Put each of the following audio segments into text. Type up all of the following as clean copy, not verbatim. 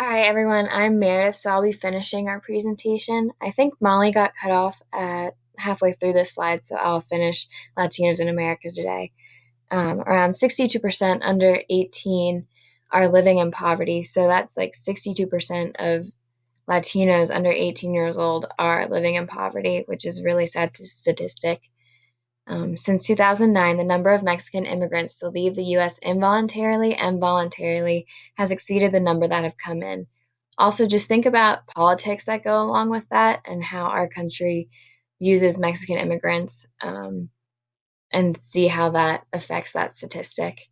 All right, everyone, I'm Meredith, so I'll be finishing our presentation. I think Molly got cut off at halfway through this slide, so I'll finish Latinos in America today. Around 62% under 18 are living in poverty, so that's like 62% of Latinos under 18 years old are living in poverty, which is a really sad statistic. Since 2009, the number of Mexican immigrants to leave the U.S. involuntarily and voluntarily has exceeded the number that have come in. Also, just think about politics that go along with that and how our country uses Mexican immigrants, and see how that affects that statistic.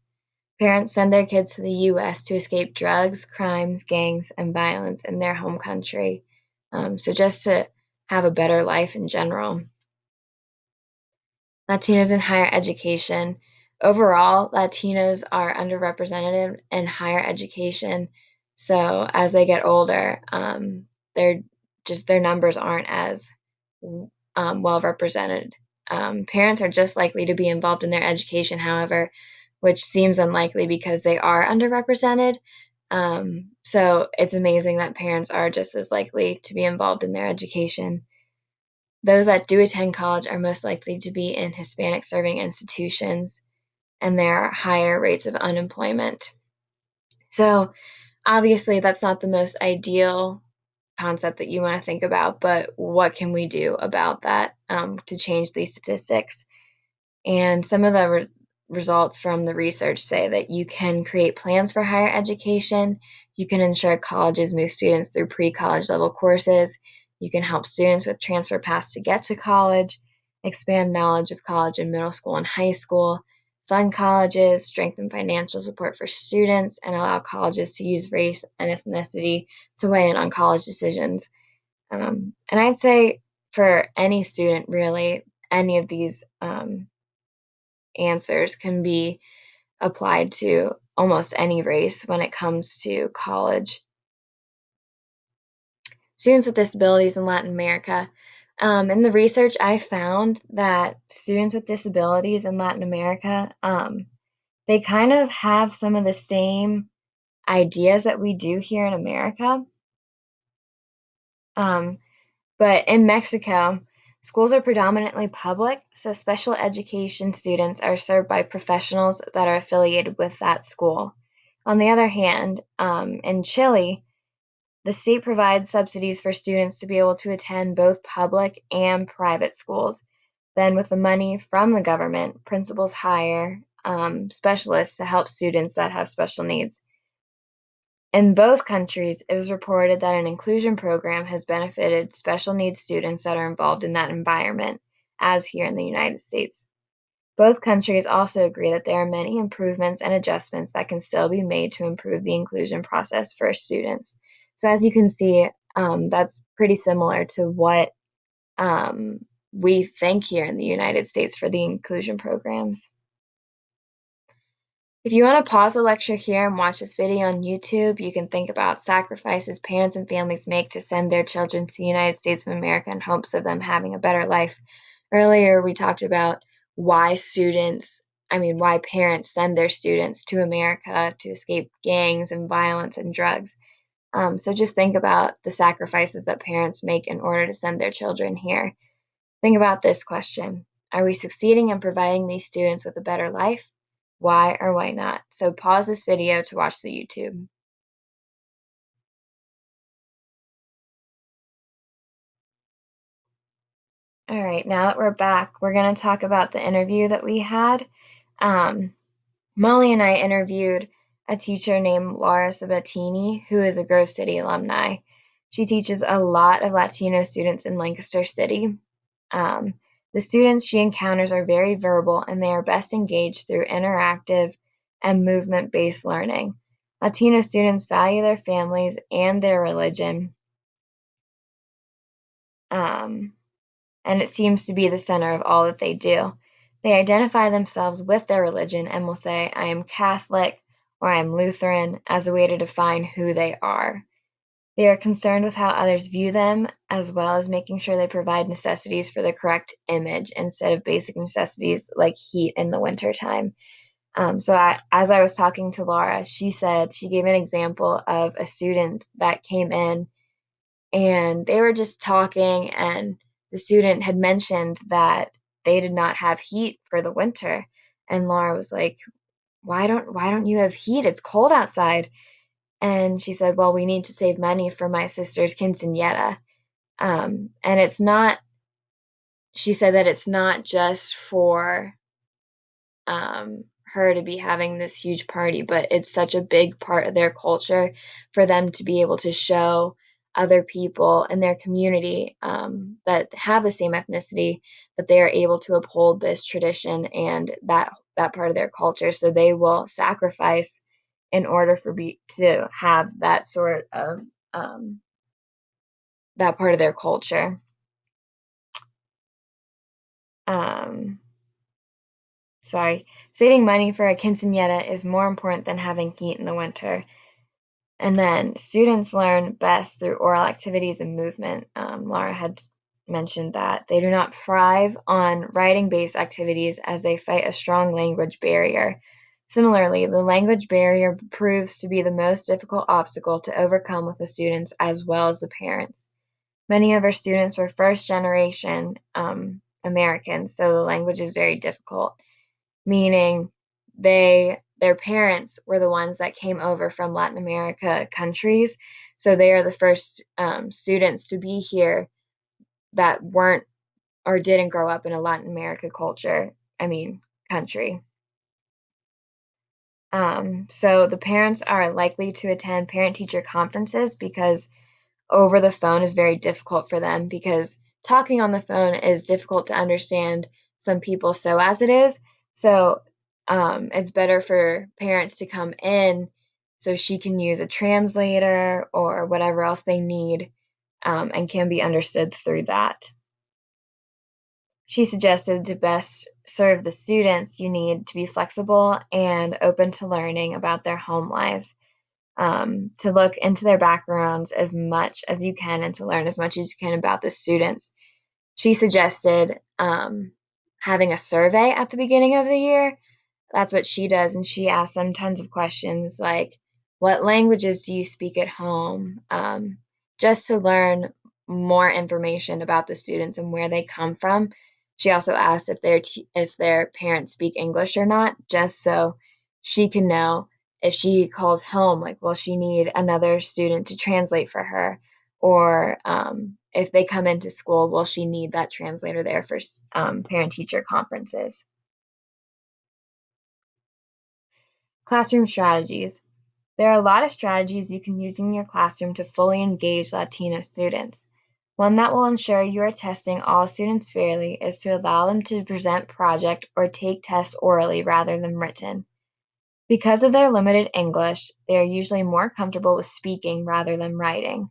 Parents send their kids to the U.S. to escape drugs, crimes, gangs, and violence in their home country. So just to have a better life in general. Latinos in higher education. Overall, Latinos are underrepresented in higher education. So as they get older, their numbers aren't as well represented. Parents are just likely to be involved in their education, however, which seems unlikely because they are underrepresented. So it's amazing that parents are just as likely to be involved in their education. Those that do attend college are most likely to be in Hispanic serving institutions, and there are higher rates of unemployment. So obviously that's not the most ideal concept that you want to think about, but what can we do about that to change these statistics? And some of the results from the research say that you can create plans for higher education, you can ensure colleges move students through pre-college level courses, you can help students with transfer paths to get to college, expand knowledge of college in middle school and high school, fund colleges, strengthen financial support for students, and allow colleges to use race and ethnicity to weigh in on college decisions. And I'd say for any student, really, any of these answers can be applied to almost any race when it comes to college. Students with disabilities in Latin America. In the research, I found that students with disabilities in Latin America, they kind of have some of the same ideas that we do here in America. But in Mexico, schools are predominantly public, so special education students are served by professionals that are affiliated with that school. On the other hand, in Chile, the state provides subsidies for students to be able to attend both public and private schools. Then, with the money from the government, principals hire specialists to help students that have special needs. In both countries, it was reported that an inclusion program has benefited special needs students that are involved in that environment, as here in the United States. Both countries also agree that there are many improvements and adjustments that can still be made to improve the inclusion process for students. So as you can see, that's pretty similar to what we think here in the United States for the inclusion programs. If you want to pause the lecture here and watch this video on YouTube, you can think about sacrifices parents and families make to send their children to the United States of America in hopes of them having a better life. Earlier, we talked about why parents send their students to America to escape gangs and violence and drugs. So just think about the sacrifices that parents make in order to send their children here. Think about this question. Are we succeeding in providing these students with a better life? Why or why not? So pause this video to watch the YouTube. All right, now that we're back, we're going to talk about the interview that we had. Molly and I interviewed a teacher named Laura Sabatini, who is a Grove City alumni. She teaches a lot of Latino students in Lancaster City. The students she encounters are very verbal, and they are best engaged through interactive and movement-based learning. Latino students value their families and their religion, and it seems to be the center of all that they do. They identify themselves with their religion and will say, I am Catholic or I am Lutheran, as a way to define who they are. They are concerned with how others view them, as well as making sure they provide necessities for the correct image instead of basic necessities like heat in the wintertime. As I was talking to Laura, she said she gave an example of a student that came in and they were just talking, and the student had mentioned that they did not have heat for the winter. And Laura was like, why don't you have heat? It's cold outside. And she said, well, we need to save money for my sister's quinceanera. And it's not, she said that it's not just for her to be having this huge party, but it's such a big part of their culture for them to be able to show other people in their community that have the same ethnicity that they are able to uphold this tradition and that part of their culture. So they will sacrifice in order to have that sort of that part of their culture. Um, Sorry, saving money for a quinceanera is more important than having heat in the winter. And then students learn best through oral activities and movement. Laura had mentioned that they do not thrive on writing-based activities as they fight a strong language barrier. Similarly, the language barrier proves to be the most difficult obstacle to overcome with the students as well as the parents. Many of our students were first-generation Americans, so the language is very difficult, meaning their parents were the ones that came over from Latin America countries, so they are the first students to be here that weren't or didn't grow up in a Latin America country. So the parents are likely to attend parent-teacher conferences because over the phone is very difficult for them, because talking on the phone is difficult to understand some people so as it is. So it's better for parents to come in so she can use a translator or whatever else they need, and can be understood through that. She suggested to best serve the students, you need to be flexible and open to learning about their home lives, to look into their backgrounds as much as you can and to learn as much as you can about the students. She suggested having a survey at the beginning of the year. That's what she does, and she asks them tons of questions like, what languages do you speak at home? Just to learn more information about the students and where they come from. She also asked if their parents speak English or not, just so she can know if she calls home, like, will she need another student to translate for her? Or if they come into school, will she need that translator there for parent-teacher conferences? Classroom strategies. There are a lot of strategies you can use in your classroom to fully engage Latino students. One that will ensure you are testing all students fairly is to allow them to present project or take tests orally rather than written. Because of their limited English, they are usually more comfortable with speaking rather than writing.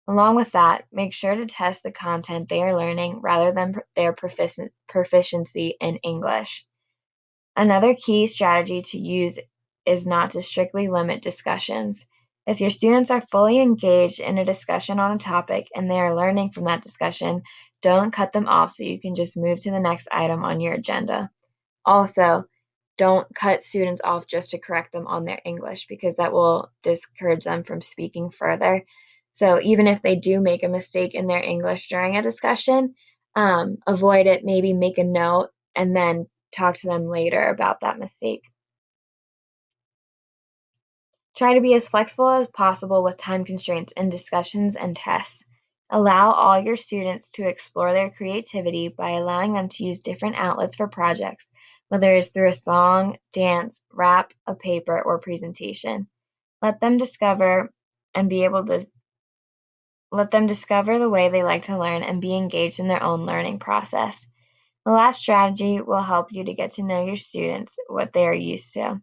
Along with that, make sure to test the content they are learning rather than their proficiency in English. Another key strategy to use is not to strictly limit discussions. If your students are fully engaged in a discussion on a topic and they are learning from that discussion, don't cut them off so you can just move to the next item on your agenda. Also, don't cut students off just to correct them on their English, because that will discourage them from speaking further. So even if they do make a mistake in their English during a discussion, avoid it, maybe make a note and then talk to them later about that mistake. Try to be as flexible as possible with time constraints in discussions and tests. Allow all your students to explore their creativity by allowing them to use different outlets for projects, whether it's through a song, dance, rap, a paper, or presentation. Let them discover and be able to let them discover the way they like to learn and be engaged in their own learning process. The last strategy will help you to get to know your students, what they are used to,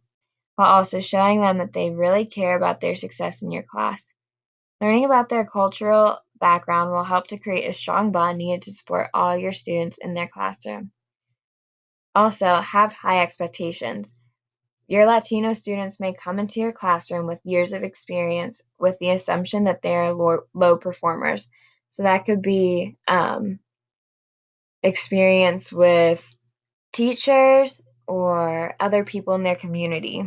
while also showing them that they really care about their success in your class. Learning about their cultural background will help to create a strong bond needed to support all your students in their classroom. Also, have high expectations. Your Latino students may come into your classroom with years of experience with the assumption that they are low performers. So that could be experience with teachers, or other people in their community.